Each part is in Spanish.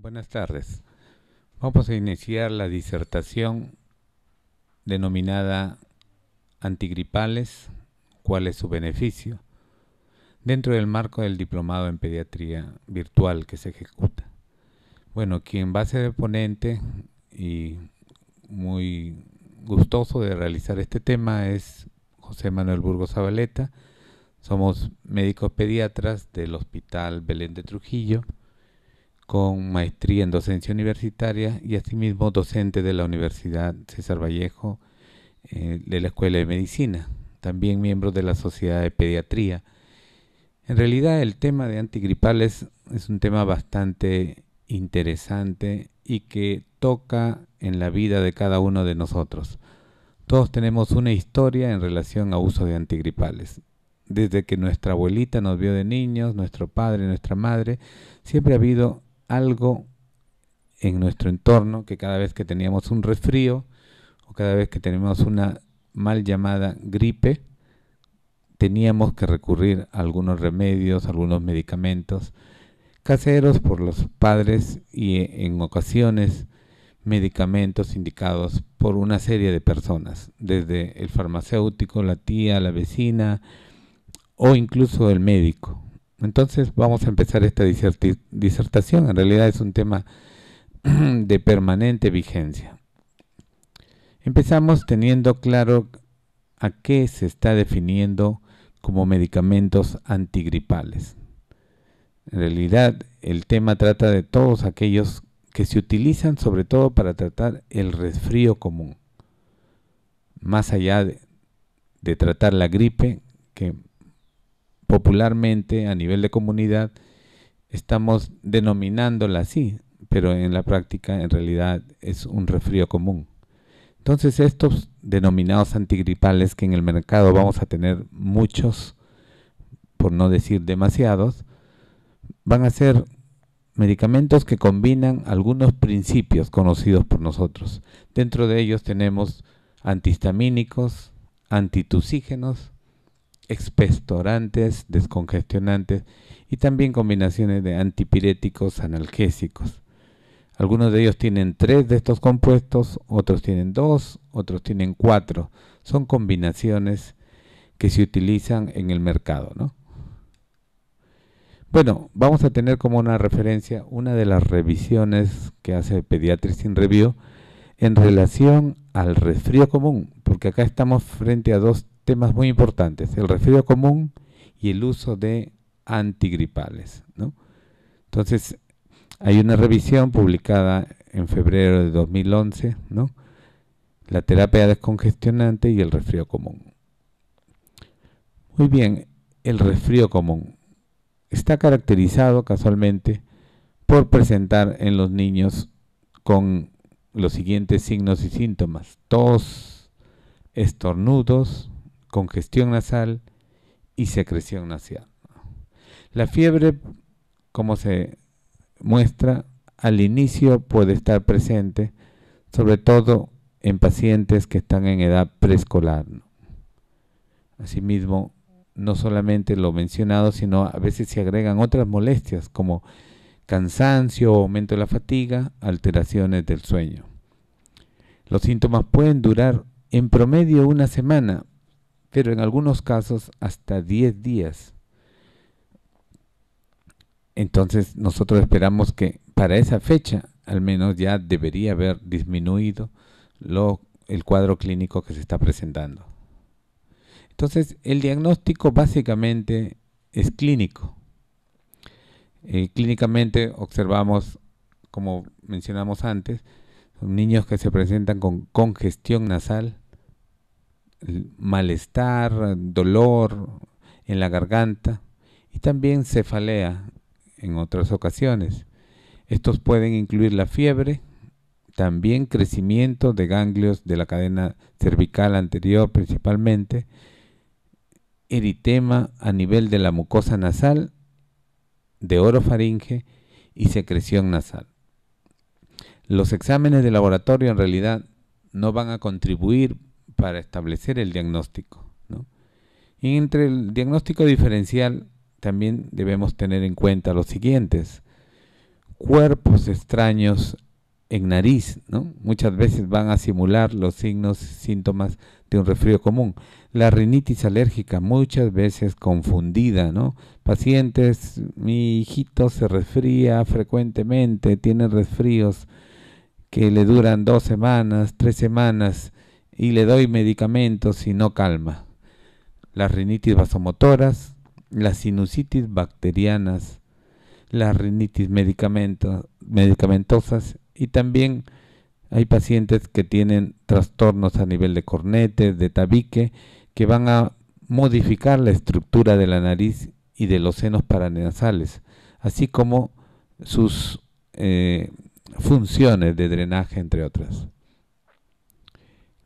Buenas tardes. Vamos a iniciar la disertación denominada Antigripales, ¿cuál es su beneficio? Dentro del marco del diplomado en pediatría virtual que se ejecuta. Bueno, quien va a ser el ponente y muy gustoso de realizar este tema es José Manuel Burgos Zabaleta. Somos médicos pediatras del Hospital Belén de Trujillo, con maestría en docencia universitaria y asimismo docente de la Universidad César Vallejo, de la Escuela de Medicina, también miembro de la Sociedad de Pediatría. En realidad el tema de antigripales es un tema bastante interesante y que toca en la vida de cada uno de nosotros. Todos tenemos una historia en relación a uso de antigripales. Desde que nuestra abuelita nos vio de niños, nuestro padre, nuestra madre, siempre ha habido algo en nuestro entorno que cada vez que teníamos un resfrío o cada vez que teníamos una mal llamada gripe, teníamos que recurrir a algunos remedios, algunos medicamentos caseros por los padres y en ocasiones medicamentos indicados por una serie de personas, desde el farmacéutico, la tía, la vecina o incluso el médico. Entonces vamos a empezar esta disertación. En realidad es un tema de permanente vigencia. Empezamos teniendo claro a qué se está definiendo como medicamentos antigripales. En realidad el tema trata de todos aquellos que se utilizan sobre todo para tratar el resfrío común, más allá de tratar la gripe, que popularmente a nivel de comunidad estamos denominándola así, pero en la práctica en realidad es un resfrío común. Entonces estos denominados antigripales, que en el mercado vamos a tener muchos, por no decir demasiados, van a ser medicamentos que combinan algunos principios conocidos por nosotros. Dentro de ellos tenemos antihistamínicos, antitusígenos, expectorantes, descongestionantes y también combinaciones de antipiréticos, analgésicos. Algunos de ellos tienen 3 de estos compuestos, otros tienen 2, otros tienen 4. Son combinaciones que se utilizan en el mercado, ¿no? Bueno, vamos a tener como una referencia una de las revisiones que hace Pediatrics in Review en relación al resfrío común, porque acá estamos frente a dos temas muy importantes, el resfrío común y el uso de antigripales, ¿no? Entonces, hay una revisión publicada en febrero de 2011, ¿no? La terapia descongestionante y el resfrío común. Muy bien, el resfrío común está caracterizado casualmente por presentar en los niños con los siguientes signos y síntomas: tos, estornudos, congestión nasal y secreción nasal. La fiebre, como se muestra, al inicio puede estar presente, sobre todo en pacientes que están en edad preescolar, ¿no? Asimismo, no solamente lo mencionado, sino a veces se agregan otras molestias como cansancio, aumento de la fatiga, alteraciones del sueño. Los síntomas pueden durar en promedio una semana, pero en algunos casos hasta 10 días. Entonces nosotros esperamos que para esa fecha al menos ya debería haber disminuido el cuadro clínico que se está presentando. Entonces el diagnóstico básicamente es clínico. Clínicamente observamos, como mencionamos antes, son niños que se presentan con congestión nasal, malestar, dolor en la garganta y también cefalea en otras ocasiones. Estos pueden incluir la fiebre, también crecimiento de ganglios de la cadena cervical anterior principalmente, eritema a nivel de la mucosa nasal, de orofaringe y secreción nasal. Los exámenes de laboratorio en realidad no van a contribuir para establecer el diagnóstico, ¿no? Y entre el diagnóstico diferencial también debemos tener en cuenta los siguientes: cuerpos extraños en nariz, ¿no? Muchas veces van a simular los signos, síntomas de un resfrío común. La rinitis alérgica, muchas veces confundida, ¿no? Pacientes, mi hijito se resfría frecuentemente, tiene resfríos que le duran 2 semanas, 3 semanas, y le doy medicamentos y no calma. Las rinitis vasomotoras, las sinusitis bacterianas, las rinitis medicamentosas, y también hay pacientes que tienen trastornos a nivel de cornetes, de tabique, que van a modificar la estructura de la nariz y de los senos paranasales, así como sus funciones de drenaje, entre otras.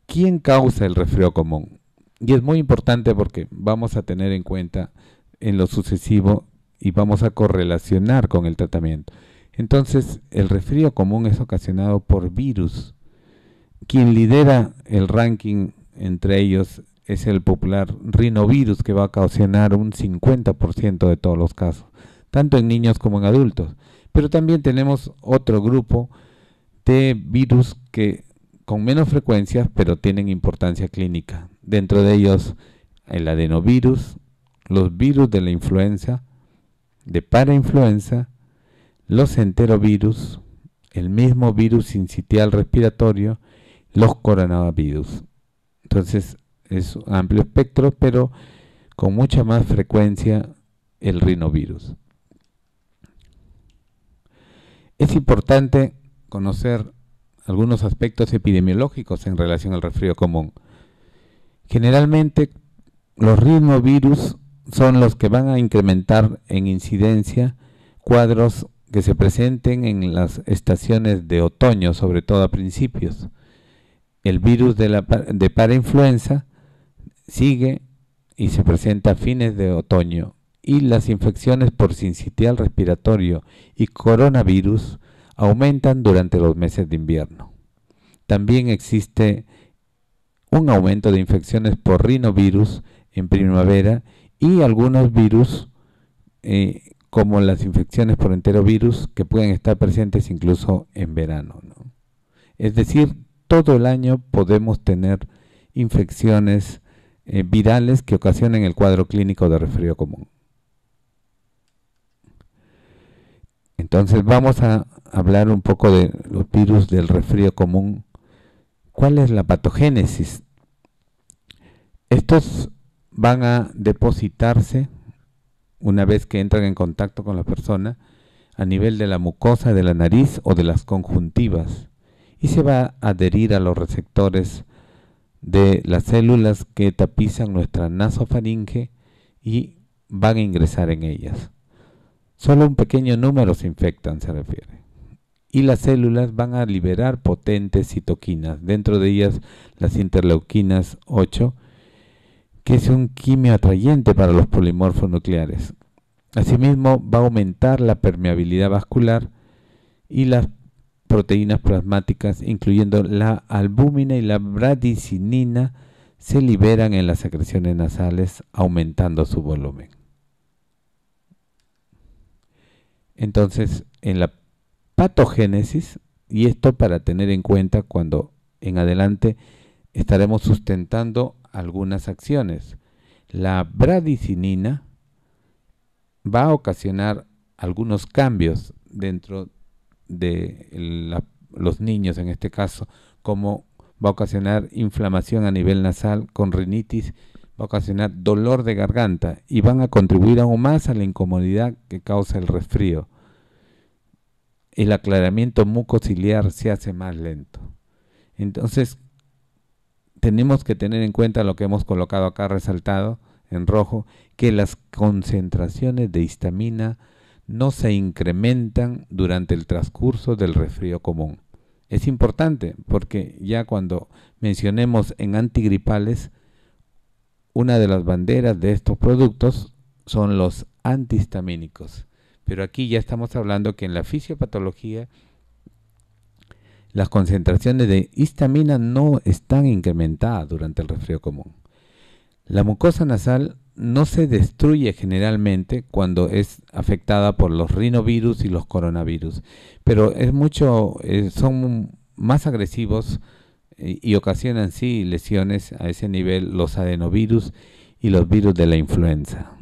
¿Quién causa el resfrío común? Y es muy importante porque vamos a tener en cuenta en lo sucesivo y vamos a correlacionar con el tratamiento. Entonces, el resfrío común es ocasionado por virus. Quien lidera el ranking entre ellos es el popular rinovirus, que va a ocasionar un 50% de todos los casos, tanto en niños como en adultos. Pero también tenemos otro grupo de virus que con menos frecuencias, pero tienen importancia clínica. Dentro de ellos, el adenovirus, los virus de la influenza, de parainfluenza, los enterovirus, el mismo virus sincitial respiratorio, los coronavirus. Entonces, es un amplio espectro, pero con mucha más frecuencia el rinovirus. Es importante conocer algunos aspectos epidemiológicos en relación al resfrío común. Generalmente, los rinovirus son los que van a incrementar en incidencia cuadros que se presenten en las estaciones de otoño, sobre todo a principios. El virus de parainfluenza sigue y se presenta a fines de otoño, y las infecciones por sincitial respiratorio y coronavirus aumentan durante los meses de invierno. También existe un aumento de infecciones por rinovirus en primavera y algunos virus como las infecciones por enterovirus que pueden estar presentes incluso en verano, ¿no? Es decir, todo el año podemos tener infecciones virales que ocasionen el cuadro clínico de resfrío común. Entonces vamos a hablar un poco de los virus del resfrío común. ¿Cuál es la patogénesis? Estos van a depositarse una vez que entran en contacto con la persona a nivel de la mucosa de la nariz o de las conjuntivas, y se va a adherir a los receptores de las células que tapizan nuestra nasofaringe y van a ingresar en ellas. Solo un pequeño número se infectan, se refiere. Y las células van a liberar potentes citoquinas, dentro de ellas las interleuquinas 8, que es un quimio atrayente para los polimorfos nucleares. Asimismo, va a aumentar la permeabilidad vascular y las proteínas plasmáticas, incluyendo la albúmina y la bradicinina, se liberan en las secreciones nasales, aumentando su volumen. Entonces, en la patogénesis, y esto para tener en cuenta cuando en adelante estaremos sustentando algunas acciones. La bradicinina va a ocasionar algunos cambios dentro de los niños, en este caso, como va a ocasionar inflamación a nivel nasal con rinitis, va a ocasionar dolor de garganta y van a contribuir aún más a la incomodidad que causa el resfrío. El aclaramiento mucociliar se hace más lento. Entonces, tenemos que tener en cuenta lo que hemos colocado acá resaltado en rojo, que las concentraciones de histamina no se incrementan durante el transcurso del resfrío común. Es importante porque ya cuando mencionemos en antigripales, una de las banderas de estos productos son los antihistamínicos. Pero aquí ya estamos hablando que en la fisiopatología las concentraciones de histamina no están incrementadas durante el resfrío común. La mucosa nasal no se destruye generalmente cuando es afectada por los rinovirus y los coronavirus, pero son más agresivos y ocasionan sí lesiones a ese nivel los adenovirus y los virus de la influenza.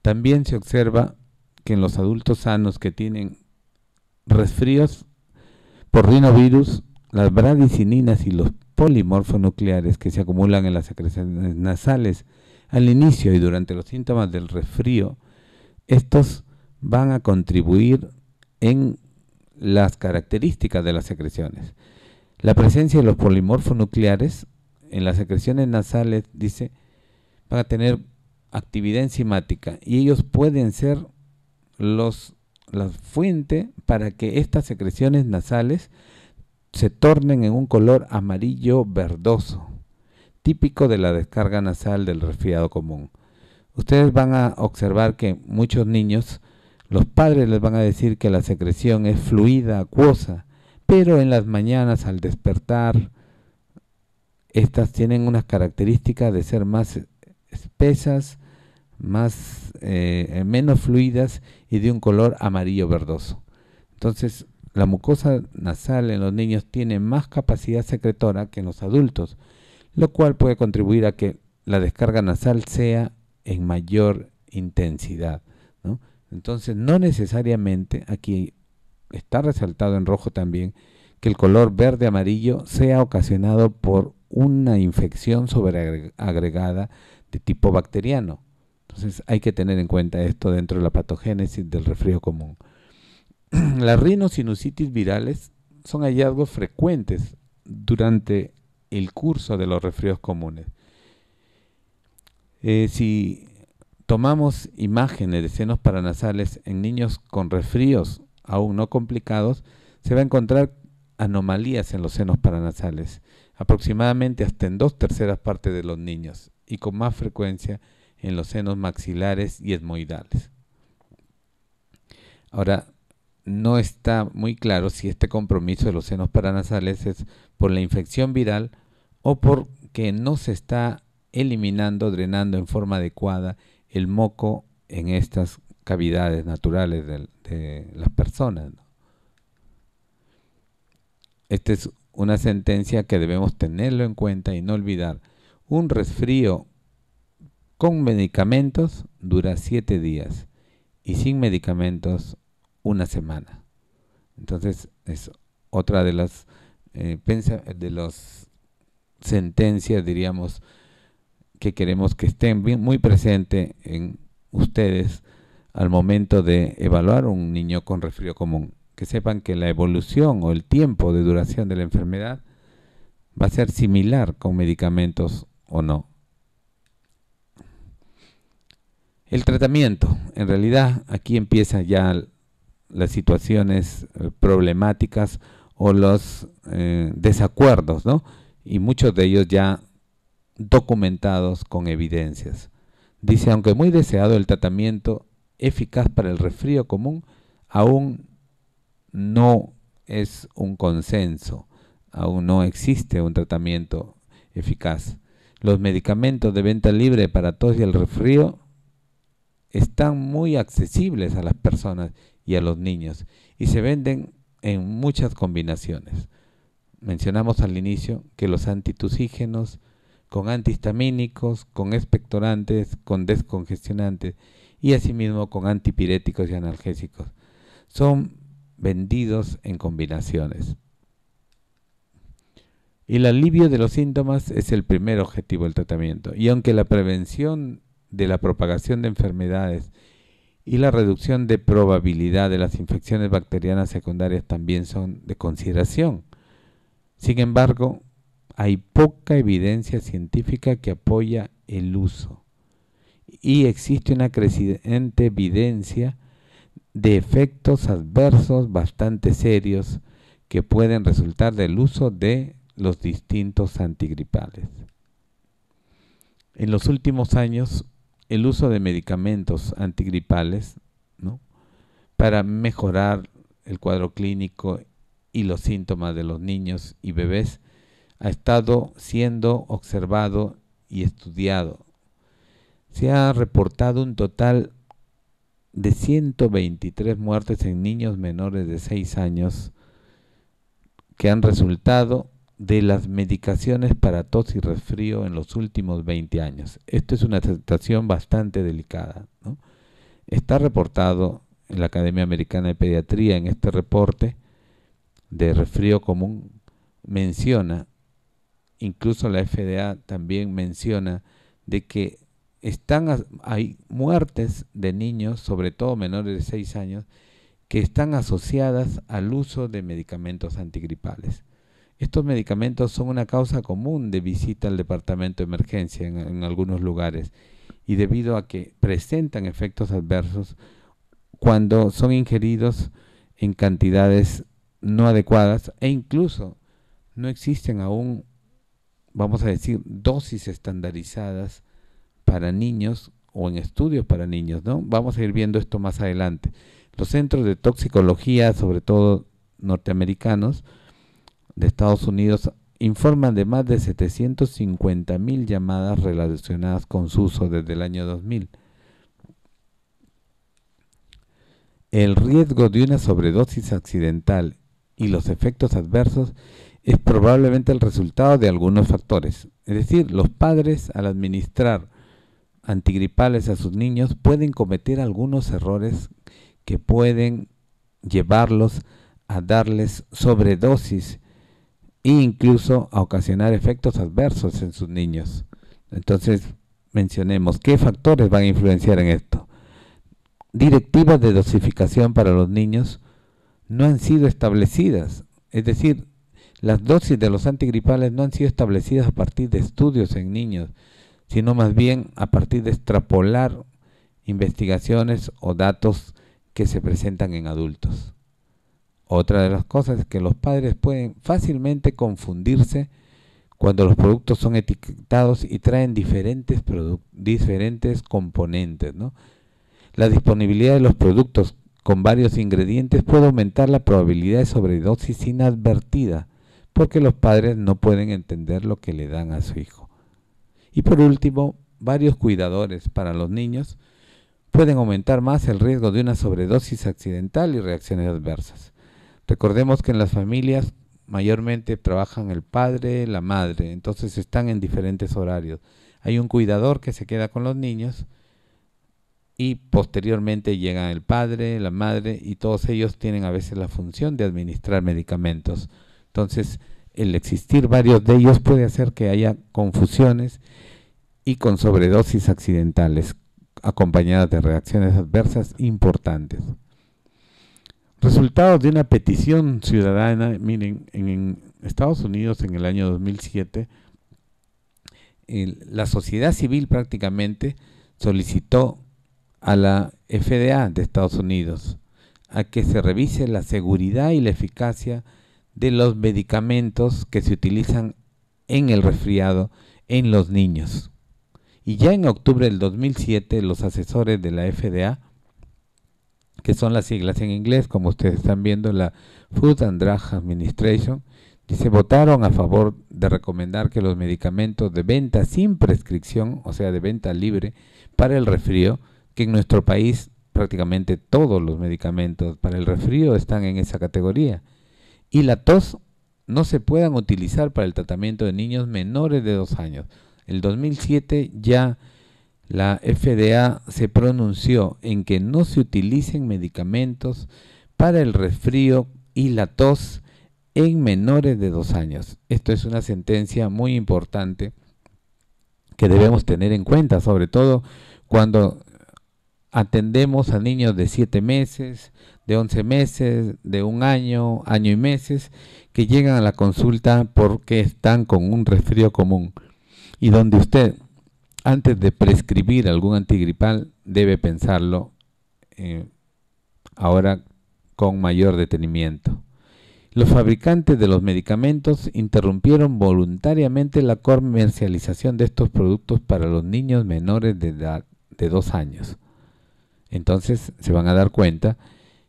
También se observa que en los adultos sanos que tienen resfríos por rinovirus, las bradicininas y los polimorfonucleares que se acumulan en las secreciones nasales al inicio y durante los síntomas del resfrío, estos van a contribuir en las características de las secreciones. La presencia de los polimorfonucleares en las secreciones nasales, dice, van a tener actividad enzimática y ellos pueden ser la fuente para que estas secreciones nasales se tornen en un color amarillo verdoso, típico de la descarga nasal del resfriado común. Ustedes van a observar que muchos niños, los padres les van a decir que la secreción es fluida, acuosa, pero en las mañanas al despertar, estas tienen unas características de ser más espesas, menos fluidas y de un color amarillo verdoso. Entonces, la mucosa nasal en los niños tiene más capacidad secretora que en los adultos, lo cual puede contribuir a que la descarga nasal sea en mayor intensidad, ¿no? Entonces, no necesariamente, aquí está resaltado en rojo también, que el color verde-amarillo sea ocasionado por una infección sobreagregada de tipo bacteriano. Entonces, hay que tener en cuenta esto dentro de la patogénesis del resfrío común. Las rinosinusitis virales son hallazgos frecuentes durante el curso de los resfríos comunes. Si tomamos imágenes de senos paranasales en niños con resfríos aún no complicados, se va a encontrar anomalías en los senos paranasales, aproximadamente hasta en 2/3 partes de los niños, y con más frecuencia en los senos maxilares y etmoidales. Ahora, no está muy claro si este compromiso de los senos paranasales es por la infección viral o porque no se está eliminando, drenando en forma adecuada el moco en estas cavidades naturales de las personas, ¿no? Esta es una sentencia que debemos tenerlo en cuenta y no olvidar. Un resfrío con medicamentos dura 7 días y sin medicamentos 1 semana. Entonces es otra de las sentencias, diríamos, que queremos que estén muy presentes en ustedes al momento de evaluar un niño con resfrío común. Que sepan que la evolución o el tiempo de duración de la enfermedad va a ser similar con medicamentos o no. El tratamiento, en realidad aquí empiezan ya las situaciones problemáticas o los desacuerdos, ¿no? Y muchos de ellos ya documentados con evidencias. Dice, aunque muy deseado, el tratamiento eficaz para el resfrío común aún no es un consenso, aún no existe un tratamiento eficaz. Los medicamentos de venta libre para tos y el resfrío están muy accesibles a las personas y a los niños y se venden en muchas combinaciones. Mencionamos al inicio que los antitusígenos con antihistamínicos, con expectorantes, con descongestionantes y asimismo con antipiréticos y analgésicos son vendidos en combinaciones. El alivio de los síntomas es el primer objetivo del tratamiento, y aunque la prevención de la propagación de enfermedades y la reducción de probabilidad de las infecciones bacterianas secundarias también son de consideración, sin embargo, hay poca evidencia científica que apoya el uso y existe una creciente evidencia de efectos adversos bastante serios que pueden resultar del uso de los distintos antigripales. En los últimos años, el uso de medicamentos antigripales, ¿no?, para mejorar el cuadro clínico y los síntomas de los niños y bebés ha estado siendo observado y estudiado. se ha reportado un total de 123 muertes en niños menores de 6 años que han resultado de las medicaciones para tos y resfrío en los últimos 20 años. Esto es una situación bastante delicada, ¿no? Está reportado en la Academia Americana de Pediatría, en este reporte de resfrío común, menciona, incluso la FDA también menciona, de que hay muertes de niños, sobre todo menores de 6 años, que están asociadas al uso de medicamentos antigripales. Estos medicamentos son una causa común de visita al departamento de emergencia en algunos lugares, y debido a que presentan efectos adversos cuando son ingeridos en cantidades no adecuadas, e incluso no existen aún, vamos a decir, dosis estandarizadas para niños o en estudios para niños, ¿no? Vamos a ir viendo esto más adelante. Los centros de toxicología, sobre todo norteamericanos, de Estados Unidos, informan de más de 750,000 llamadas relacionadas con su uso desde el año 2000. El riesgo de una sobredosis accidental y los efectos adversos es probablemente el resultado de algunos factores. Es decir, los padres, al administrar antigripales a sus niños, pueden cometer algunos errores que pueden llevarlos a darles sobredosis e incluso a ocasionar efectos adversos en sus niños. Entonces, mencionemos qué factores van a influenciar en esto. Directivas de dosificación para los niños no han sido establecidas, es decir, las dosis de los antigripales no han sido establecidas a partir de estudios en niños, sino más bien a partir de extrapolar investigaciones o datos que se presentan en adultos. Otra de las cosas es que los padres pueden fácilmente confundirse cuando los productos son etiquetados y traen diferentes componentes, ¿no? La disponibilidad de los productos con varios ingredientes puede aumentar la probabilidad de sobredosis inadvertida, porque los padres no pueden entender lo que le dan a su hijo. Y por último, varios cuidadores para los niños pueden aumentar más el riesgo de una sobredosis accidental y reacciones adversas. Recordemos que en las familias mayormente trabajan el padre, la madre, entonces están en diferentes horarios. Hay un cuidador que se queda con los niños y posteriormente llegan el padre, la madre, y todos ellos tienen a veces la función de administrar medicamentos. Entonces, el existir varios de ellos puede hacer que haya confusiones y con sobredosis accidentales, acompañadas de reacciones adversas importantes. Resultados de una petición ciudadana. Miren, en Estados Unidos en el año 2007, la sociedad civil prácticamente solicitó a la FDA de Estados Unidos a que se revise la seguridad y la eficacia de los medicamentos que se utilizan en el resfriado en los niños. Y ya en octubre del 2007, los asesores de la FDA, que son las siglas en inglés, como ustedes están viendo, la Food and Drug Administration, votaron a favor de recomendar que los medicamentos de venta sin prescripción, o sea, de venta libre para el resfrío, que en nuestro país prácticamente todos los medicamentos para el resfrío están en esa categoría, y la tos, no se puedan utilizar para el tratamiento de niños menores de 2 años. El 2007 ya la FDA se pronunció en que no se utilicen medicamentos para el resfrío y la tos en menores de 2 años. Esto es una sentencia muy importante que debemos tener en cuenta, sobre todo cuando atendemos a niños de 7 meses, de 11 meses, de 1 año, año y meses, que llegan a la consulta porque están con un resfrío común, y donde usted, antes de prescribir algún antigripal, debe pensarlo ahora con mayor detenimiento. Los fabricantes de los medicamentos interrumpieron voluntariamente la comercialización de estos productos para los niños menores de edad de 2 años. Entonces se van a dar cuenta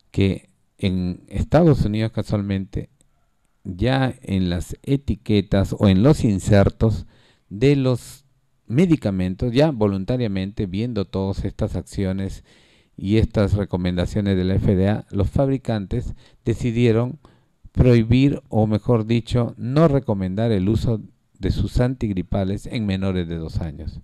que en Estados Unidos, casualmente, ya en las etiquetas o en los insertos de los medicamentos, ya voluntariamente, viendo todas estas acciones y estas recomendaciones de la FDA, los fabricantes decidieron prohibir, o mejor dicho, no recomendar el uso de sus antigripales en menores de 2 años.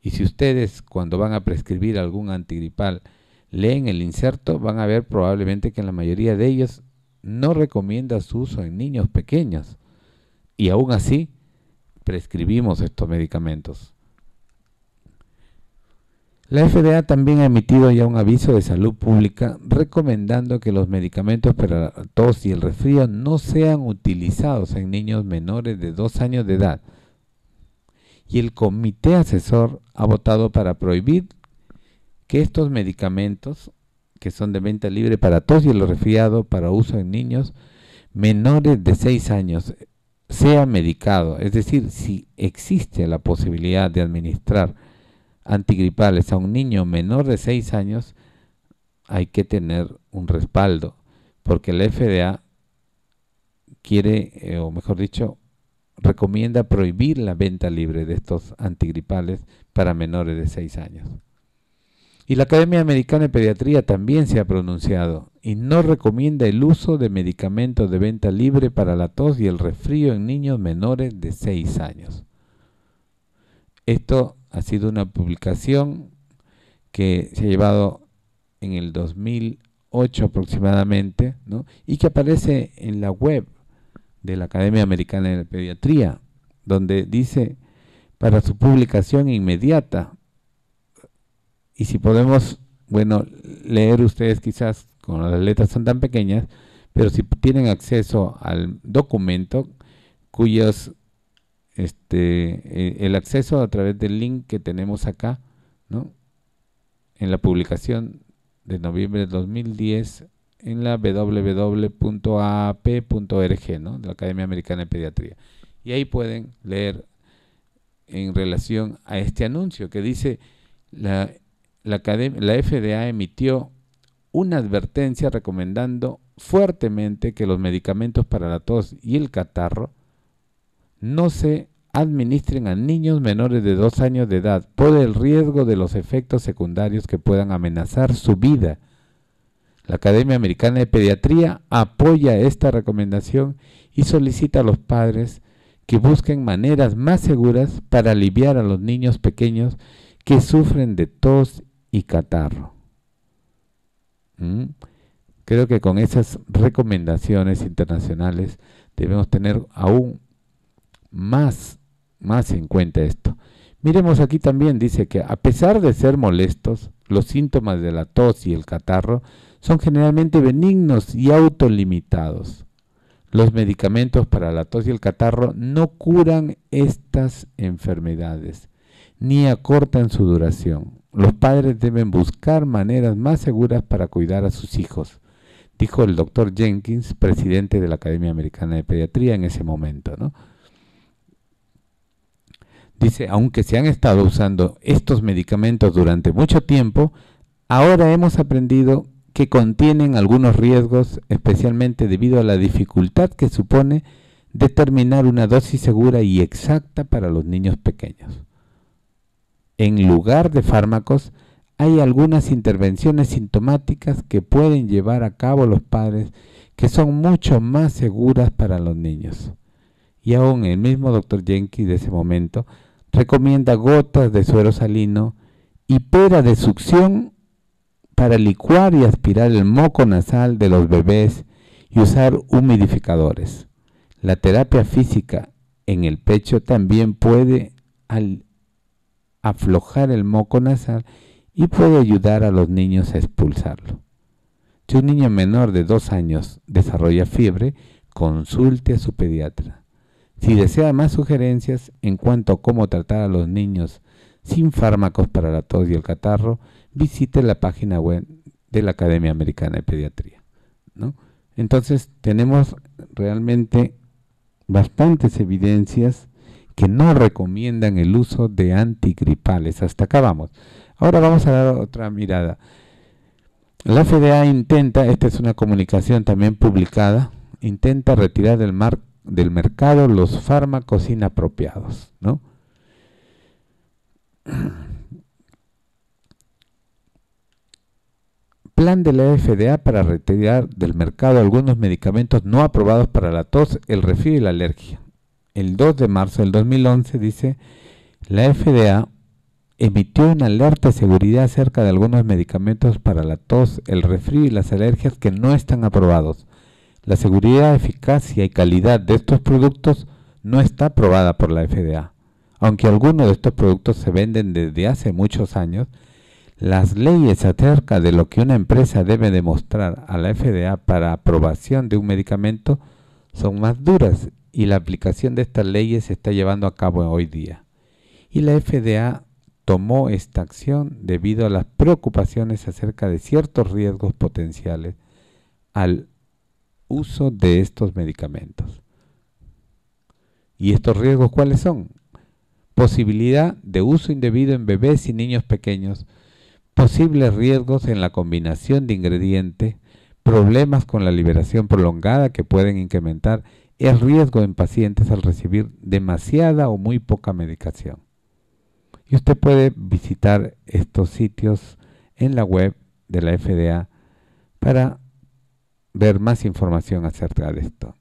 Y si ustedes, cuando van a prescribir algún antigripal, leen el inserto, van a ver probablemente que en la mayoría de ellos no recomienda su uso en niños pequeños. Y aún así, prescribimos estos medicamentos. La FDA también ha emitido ya un aviso de salud pública recomendando que los medicamentos para la tos y el resfrío no sean utilizados en niños menores de 2 años de edad. Y el comité asesor ha votado para prohibir que estos medicamentos, que son de venta libre para tos y el resfriado para uso en niños menores de 6 años, sea medicado. Es decir, si existe la posibilidad de administrar antigripales a un niño menor de 6 años, hay que tener un respaldo, porque la FDA quiere, o mejor dicho, recomienda prohibir la venta libre de estos antigripales para menores de 6 años. Y la Academia Americana de Pediatría también se ha pronunciado y no recomienda el uso de medicamentos de venta libre para la tos y el resfrío en niños menores de 6 años. Esto ha sido una publicación que se ha llevado en el 2008 aproximadamente, ¿no? Y que aparece en la web de la Academia Americana de Pediatría, donde dice para su publicación inmediata. Y si podemos, bueno, leer ustedes quizás, con las letras son tan pequeñas, pero si tienen acceso al documento, cuyos el acceso a través del link que tenemos acá, ¿no? En la publicación de noviembre de 2010 en la www.aap.org, ¿no? De la Academia Americana de Pediatría. Y ahí pueden leer en relación a este anuncio que dice la FDA emitió una advertencia recomendando fuertemente que los medicamentos para la tos y el catarro no se administren a niños menores de 2 años de edad por el riesgo de los efectos secundarios que puedan amenazar su vida. La Academia Americana de Pediatría apoya esta recomendación y solicita a los padres que busquen maneras más seguras para aliviar a los niños pequeños que sufren de tos y catarro. Creo que con esas recomendaciones internacionales debemos tener aún más en cuenta esto. Miremos aquí también, dice que a pesar de ser molestos, los síntomas de la tos y el catarro son generalmente benignos y autolimitados. Los medicamentos para la tos y el catarro no curan estas enfermedades, ni acortan su duración. Los padres deben buscar maneras más seguras para cuidar a sus hijos, dijo el doctor Jenkins, presidente de la Academia Americana de Pediatría en ese momento, ¿no? Dice, aunque se han estado usando estos medicamentos durante mucho tiempo, ahora hemos aprendido que contienen algunos riesgos, especialmente debido a la dificultad que supone determinar una dosis segura y exacta para los niños pequeños. En lugar de fármacos, hay algunas intervenciones sintomáticas que pueden llevar a cabo los padres que son mucho más seguras para los niños. Y aún el mismo Dr. Jenkins de ese momento recomienda gotas de suero salino y pera de succión para licuar y aspirar el moco nasal de los bebés y usar humidificadores. La terapia física en el pecho también puede aflojar el moco nasal y puede ayudar a los niños a expulsarlo. Si un niño menor de 2 años desarrolla fiebre, consulte a su pediatra. Si desea más sugerencias en cuanto a cómo tratar a los niños sin fármacos para la tos y el catarro, visite la página web de la Academia Americana de Pediatría, ¿no? Entonces tenemos realmente bastantes evidencias que no recomiendan el uso de antigripales. Hasta acá vamos. Ahora vamos a dar otra mirada. La FDA intenta, esta es una comunicación también publicada, intenta retirar del mercado los fármacos inapropiados, ¿no? Plan de la FDA para retirar del mercado algunos medicamentos no aprobados para la tos, el resfrío y la alergia. El 2 de marzo del 2011 dice, la FDA emitió una alerta de seguridad acerca de algunos medicamentos para la tos, el resfrío y las alergias que no están aprobados. La seguridad, eficacia y calidad de estos productos no está aprobada por la FDA. Aunque algunos de estos productos se venden desde hace muchos años, las leyes acerca de lo que una empresa debe demostrar a la FDA para aprobación de un medicamento son más duras y la aplicación de estas leyes se está llevando a cabo hoy día. Y la FDA tomó esta acción debido a las preocupaciones acerca de ciertos riesgos potenciales al uso de estos medicamentos. ¿Y estos riesgos cuáles son? Posibilidad de uso indebido en bebés y niños pequeños, posibles riesgos en la combinación de ingredientes, problemas con la liberación prolongada que pueden incrementar el riesgo en pacientes al recibir demasiada o muy poca medicación. Y usted puede visitar estos sitios en la web de la FDA para ver más información acerca de esto.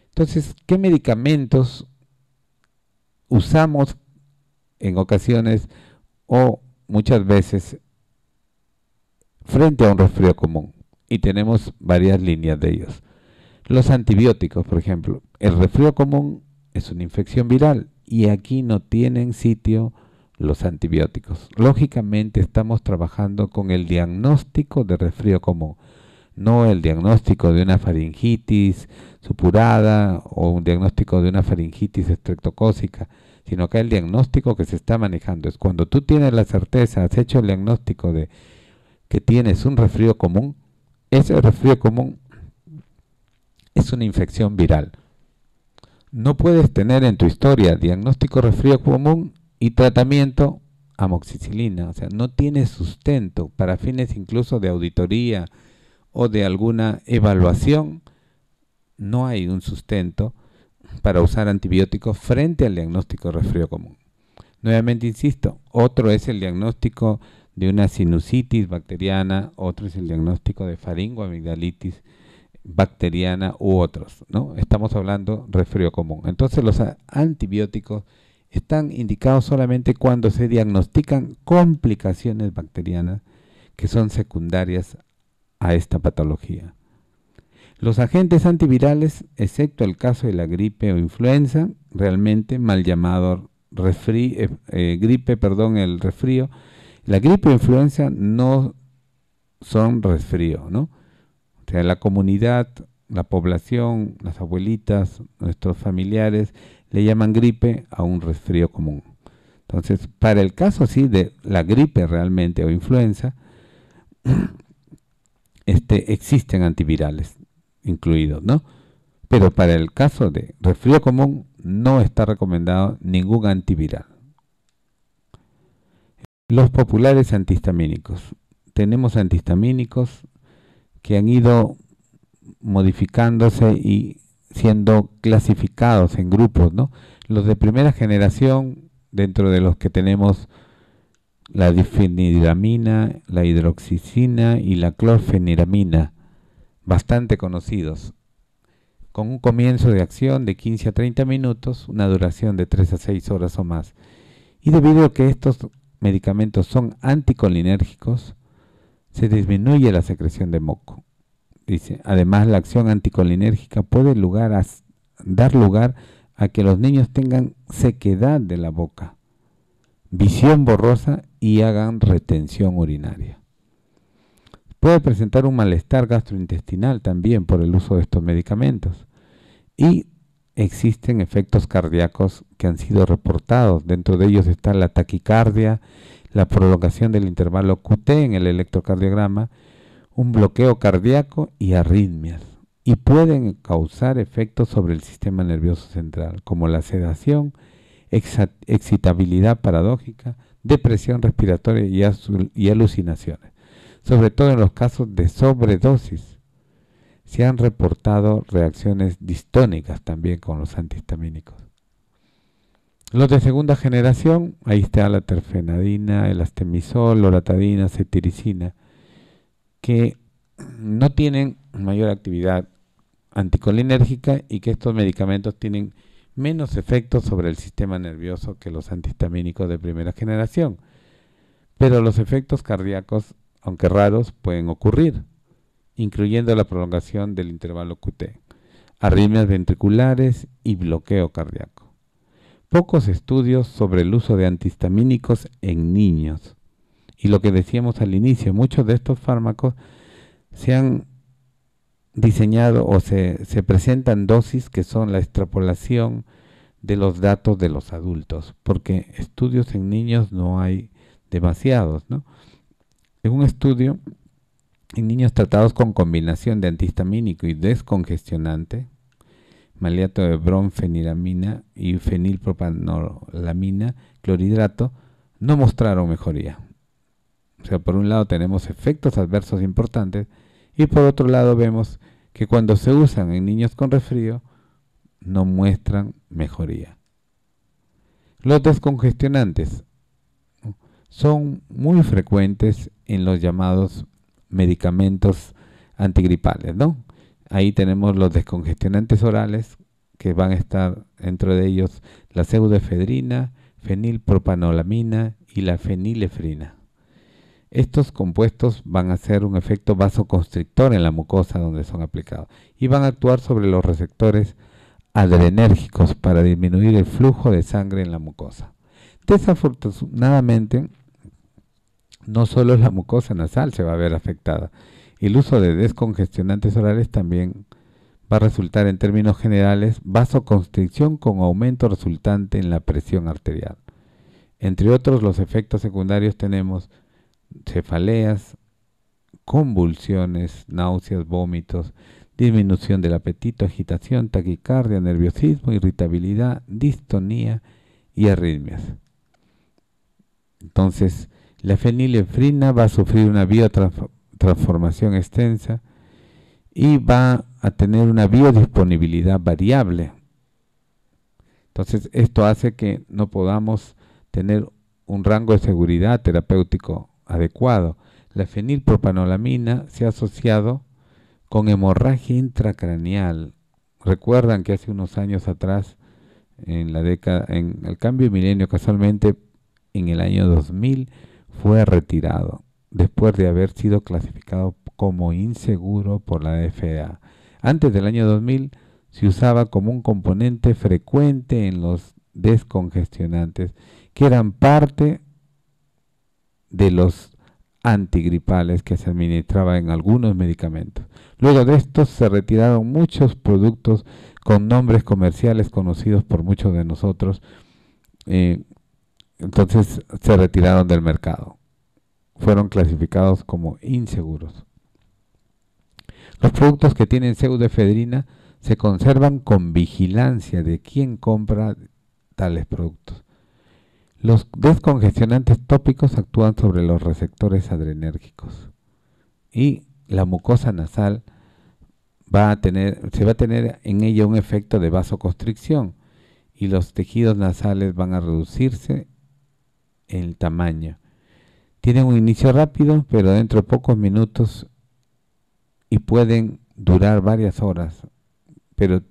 Entonces, ¿qué medicamentos usamos en ocasiones o muchas veces frente a un resfrío común? Y tenemos varias líneas de ellos. Los antibióticos, por ejemplo. El resfrío común es una infección viral y aquí no tienen sitio los antibióticos. Lógicamente estamos trabajando con el diagnóstico de resfrío común, no el diagnóstico de una faringitis supurada o un diagnóstico de una faringitis estreptocócica, sino que el diagnóstico que se está manejando es cuando tú tienes la certeza, has hecho el diagnóstico de que tienes un resfrío común, ese resfrío común es una infección viral. No puedes tener en tu historia diagnóstico resfrío común y tratamiento amoxicilina, o sea, no tiene sustento para fines incluso de auditoría o de alguna evaluación, no hay un sustento para usar antibióticos frente al diagnóstico de resfrío común. Nuevamente insisto, otro es el diagnóstico de una sinusitis bacteriana, otro es el diagnóstico de faringoamigdalitis bacteriana u otros, ¿no? Estamos hablando resfrío común. Entonces los antibióticos están indicados solamente cuando se diagnostican complicaciones bacterianas que son secundarias a esta patología. Los agentes antivirales, excepto el caso de la gripe o influenza, realmente mal llamado el resfrío, la gripe o influenza no son resfrío, ¿no? O sea, la comunidad, la población, las abuelitas, nuestros familiares le llaman gripe a un resfrío común. Entonces, para el caso sí de la gripe realmente o influenza, existen antivirales incluidos, ¿no? Pero para el caso de resfrío común no está recomendado ningún antiviral. Los populares antihistamínicos. Tenemos antihistamínicos que han ido modificándose y siendo clasificados en grupos, ¿no? Los de primera generación, dentro de los que tenemos la difeniramina, la hidroxicina y la clorfeniramina, bastante conocidos, con un comienzo de acción de 15 a 30 minutos, una duración de 3 a 6 horas o más. Y debido a que estos medicamentos son anticolinérgicos, se disminuye la secreción de moco. Dice, además la acción anticolinérgica puede dar lugar a que los niños tengan sequedad de la boca, visión borrosa y hagan retención urinaria. Puede presentar un malestar gastrointestinal también por el uso de estos medicamentos. Y existen efectos cardíacos que han sido reportados. Dentro de ellos está la taquicardia, la prolongación del intervalo QT en el electrocardiograma, un bloqueo cardíaco y arritmias. Y pueden causar efectos sobre el sistema nervioso central, como la sedación, excitabilidad paradójica, depresión respiratoria y alucinaciones. Sobre todo en los casos de sobredosis. Se han reportado reacciones distónicas también con los antihistamínicos. Los de segunda generación, ahí está la terfenadina, el astemisol, loratadina, cetiricina, que no tienen mayor actividad anticolinérgica y que estos medicamentos tienen menos efectos sobre el sistema nervioso que los antihistamínicos de primera generación. Pero los efectos cardíacos, aunque raros, pueden ocurrir, incluyendo la prolongación del intervalo QT, arritmias ventriculares y bloqueo cardíaco. Pocos estudios sobre el uso de antihistamínicos en niños. Y lo que decíamos al inicio, muchos de estos fármacos se han diseñado o se presentan dosis que son la extrapolación de los datos de los adultos, porque estudios en niños no hay demasiados, ¿no? En un estudio en niños tratados con combinación de antihistamínico y descongestionante, maleato de bromfeniramina y fenilpropanolamina, clorhidrato, no mostraron mejoría. O sea, por un lado tenemos efectos adversos importantes y por otro lado vemos que cuando se usan en niños con resfrío no muestran mejoría. Los descongestionantes son muy frecuentes en los llamados medicamentos antigripales, ¿no? Ahí tenemos los descongestionantes orales, que van a estar dentro de ellos la pseudoefedrina, fenilpropanolamina y la fenilefrina. Estos compuestos van a hacer un efecto vasoconstrictor en la mucosa donde son aplicados y van a actuar sobre los receptores adrenérgicos para disminuir el flujo de sangre en la mucosa. Desafortunadamente, no solo la mucosa nasal se va a ver afectada. El uso de descongestionantes orales también va a resultar en términos generales vasoconstricción con aumento resultante en la presión arterial. Entre otros los efectos secundarios tenemos cefaleas, convulsiones, náuseas, vómitos, disminución del apetito, agitación, taquicardia, nerviosismo, irritabilidad, distonía y arritmias. Entonces, la fenilefrina va a sufrir una biotransformación extensa y va a tener una biodisponibilidad variable. Entonces, esto hace que no podamos tener un rango de seguridad terapéutico adecuado. La fenilpropanolamina se ha asociado con hemorragia intracraneal. Recuerdan que hace unos años atrás, en el cambio de milenio, casualmente en el año 2000, fue retirado después de haber sido clasificado como inseguro por la FDA. Antes del año 2000 se usaba como un componente frecuente en los descongestionantes, que eran parte de los antigripales que se administraban en algunos medicamentos. Luego de estos se retiraron muchos productos con nombres comerciales conocidos por muchos de nosotros, entonces se retiraron del mercado. Fueron clasificados como inseguros. Los productos que tienen pseudoefedrina se conservan con vigilancia de quién compra tales productos. Los descongestionantes tópicos actúan sobre los receptores adrenérgicos y la mucosa nasal se va a tener en ella un efecto de vasoconstricción y los tejidos nasales van a reducirse en tamaño. Tienen un inicio rápido, pero dentro de pocos minutos y pueden durar varias horas, pero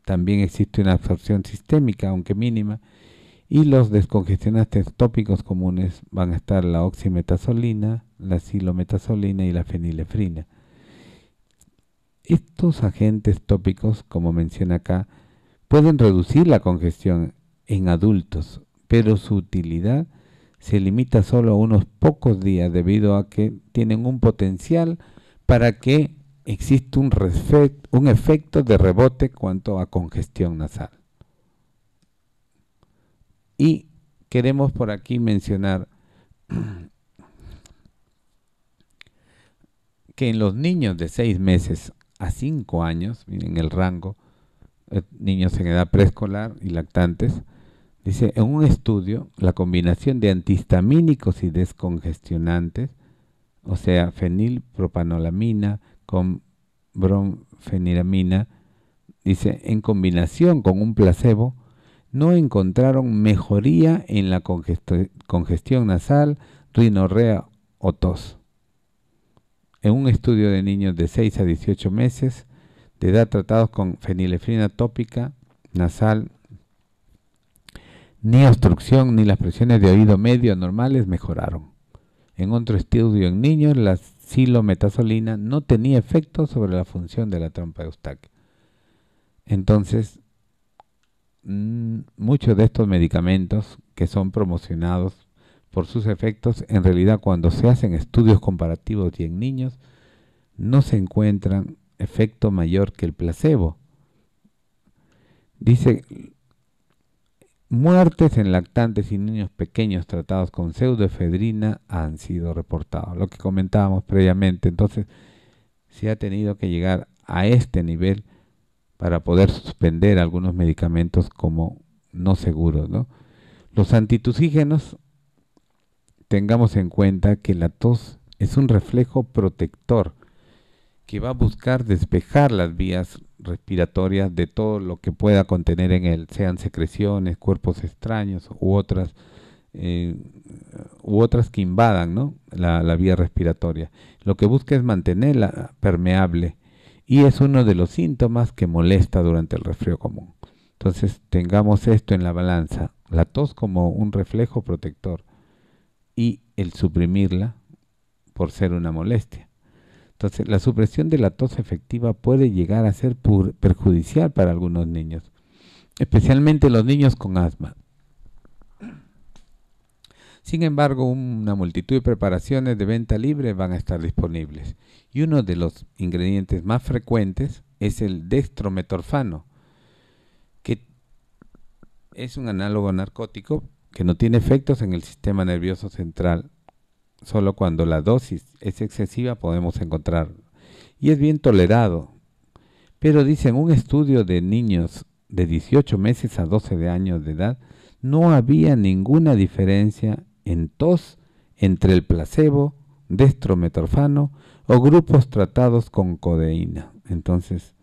también existe una absorción sistémica, aunque mínima, y los descongestionantes tópicos comunes van a estar la oximetazolina, la silometasolina y la fenilefrina. Estos agentes tópicos, como menciona acá, pueden reducir la congestión en adultos, pero su utilidad se limita solo a unos pocos días debido a que tienen un potencial para que exista un efecto de rebote cuanto a congestión nasal. Y queremos por aquí mencionar que en los niños de 6 meses a 5 años, miren el rango, niños en edad preescolar y lactantes, dice, en un estudio, la combinación de antihistamínicos y descongestionantes, o sea, fenilpropanolamina con bromfeniramina, dice, en combinación con un placebo, no encontraron mejoría en la congestión nasal, rinorrea o tos. En un estudio de niños de 6 a 18 meses de edad tratados con fenilefrina tópica nasal, ni obstrucción ni las presiones de oído medio normales mejoraron. En otro estudio en niños, la silometazolina no tenía efecto sobre la función de la trompa de Eustaquio. Entonces, muchos de estos medicamentos que son promocionados por sus efectos, en realidad cuando se hacen estudios comparativos y en niños, no se encuentran efecto mayor que el placebo. Dice, muertes en lactantes y niños pequeños tratados con pseudoefedrina han sido reportados, lo que comentábamos previamente. Entonces, se ha tenido que llegar a este nivel para poder suspender algunos medicamentos como no seguros, ¿no? Los antitusígenos, tengamos en cuenta que la tos es un reflejo protector que va a buscar despejar las vías respiratorias de todo lo que pueda contener en él, sean secreciones, cuerpos extraños u otras que invadan, ¿no?, la vía respiratoria. Lo que busca es mantenerla permeable y es uno de los síntomas que molesta durante el resfrío común. Entonces tengamos esto en la balanza, la tos como un reflejo protector y el suprimirla por ser una molestia. Entonces, la supresión de la tos efectiva puede llegar a ser perjudicial para algunos niños, especialmente los niños con asma. Sin embargo, una multitud de preparaciones de venta libre van a estar disponibles. Y uno de los ingredientes más frecuentes es el dextrometorfano, que es un análogo narcótico que no tiene efectos en el sistema nervioso central. Solo cuando la dosis es excesiva podemos encontrar, y es bien tolerado. Pero dicen, un estudio de niños de 18 meses a 12 años de edad, no había ninguna diferencia en tos entre el placebo, dextrometorfano o grupos tratados con codeína. Entonces,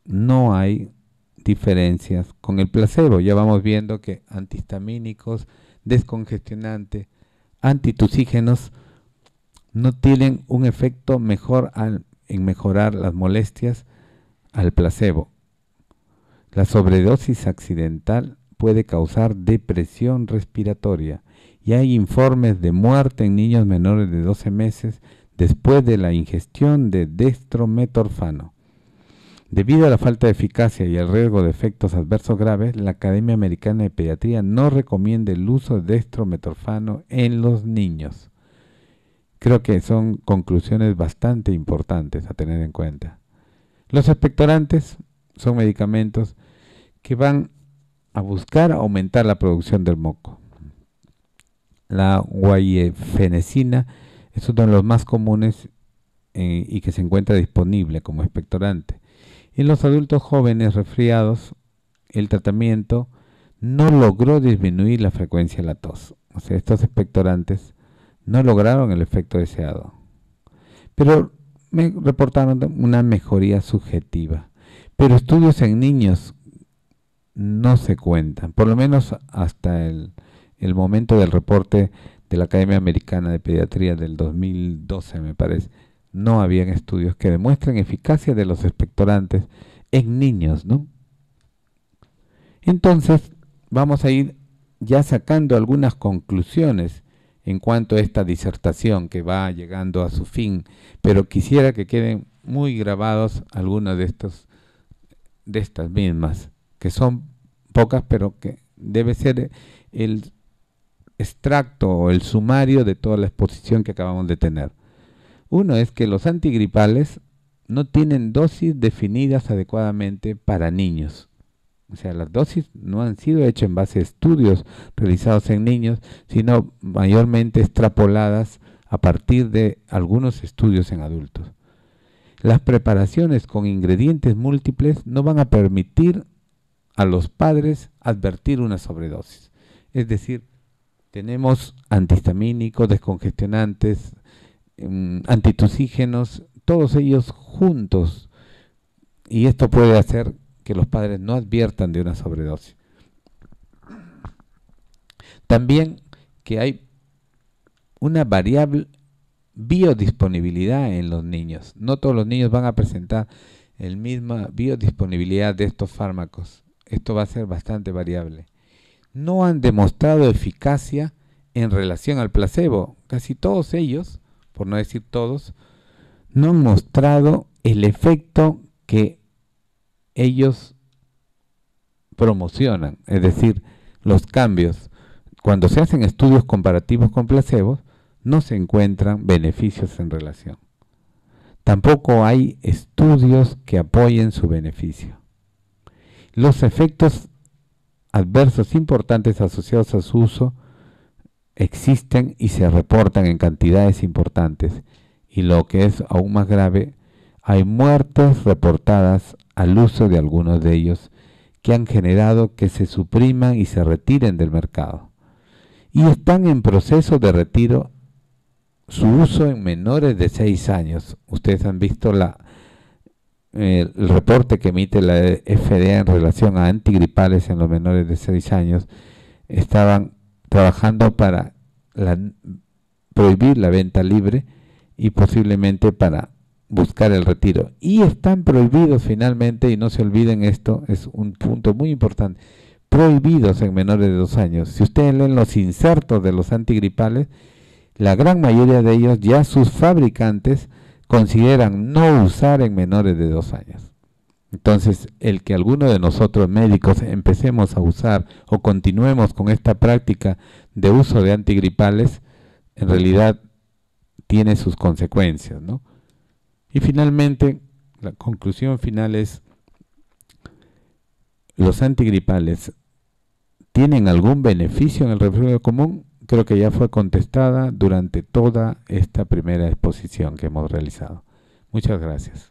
no hay diferencias con el placebo. Ya vamos viendo que antihistamínicos, descongestionantes, antitusígenos no tienen un efecto mejor en mejorar las molestias al placebo. La sobredosis accidental puede causar depresión respiratoria y hay informes de muerte en niños menores de 12 meses después de la ingestión de dextrometorfano. Debido a la falta de eficacia y el riesgo de efectos adversos graves, la Academia Americana de Pediatría no recomienda el uso de dextrometorfano en los niños. Creo que son conclusiones bastante importantes a tener en cuenta. Los expectorantes son medicamentos que van a buscar aumentar la producción del moco. La guaifenesin es uno de los más comunes y que se encuentra disponible como expectorante. En los adultos jóvenes resfriados, el tratamiento no logró disminuir la frecuencia de la tos. O sea, estos expectorantes no lograron el efecto deseado. Pero me reportaron una mejoría subjetiva. Pero estudios en niños no se cuentan, por lo menos hasta el momento del reporte de la Academia Americana de Pediatría del 2012, me parece. No habían estudios que demuestren eficacia de los expectorantes en niños, ¿no? Entonces, vamos a ir ya sacando algunas conclusiones en cuanto a esta disertación que va llegando a su fin, pero quisiera que queden muy grabados algunos de estas mismas, que son pocas, pero que debe ser el extracto o el sumario de toda la exposición que acabamos de tener. Uno es que los antigripales no tienen dosis definidas adecuadamente para niños. O sea, las dosis no han sido hechas en base a estudios realizados en niños, sino mayormente extrapoladas a partir de algunos estudios en adultos. Las preparaciones con ingredientes múltiples no van a permitir a los padres advertir una sobredosis. Es decir, tenemos antihistamínicos, descongestionantes, antitusígenos, todos ellos juntos, y esto puede hacer que los padres no adviertan de una sobredosis. También que hay una variable biodisponibilidad en los niños. No todos los niños van a presentar la misma biodisponibilidad de estos fármacos. Esto va a ser bastante variable. No han demostrado eficacia en relación al placebo. Casi todos ellos, por no decir todos, no han mostrado el efecto que ellos promocionan, es decir, los cambios. Cuando se hacen estudios comparativos con placebos, no se encuentran beneficios en relación. Tampoco hay estudios que apoyen su beneficio. Los efectos adversos importantes asociados a su uso existen y se reportan en cantidades importantes. Y lo que es aún más grave, hay muertes reportadas al uso de algunos de ellos que han generado que se supriman y se retiren del mercado. Y están en proceso de retiro su uso en menores de 6 años. Ustedes han visto el reporte que emite la FDA en relación a antigripales en los menores de 6 años. Estaban trabajando para prohibir la venta libre y posiblemente para buscar el retiro. Y están prohibidos finalmente, y no se olviden esto, es un punto muy importante, prohibidos en menores de 2 años. Si ustedes leen los insertos de los antigripales, la gran mayoría de ellos ya sus fabricantes consideran no usar en menores de 2 años. Entonces, el que alguno de nosotros médicos empecemos a usar o continuemos con esta práctica de uso de antigripales, en realidad tiene sus consecuencias, ¿no? Y finalmente, la conclusión final es, ¿los antigripales tienen algún beneficio en el resfriado común? Creo que ya fue contestada durante toda esta primera exposición que hemos realizado. Muchas gracias.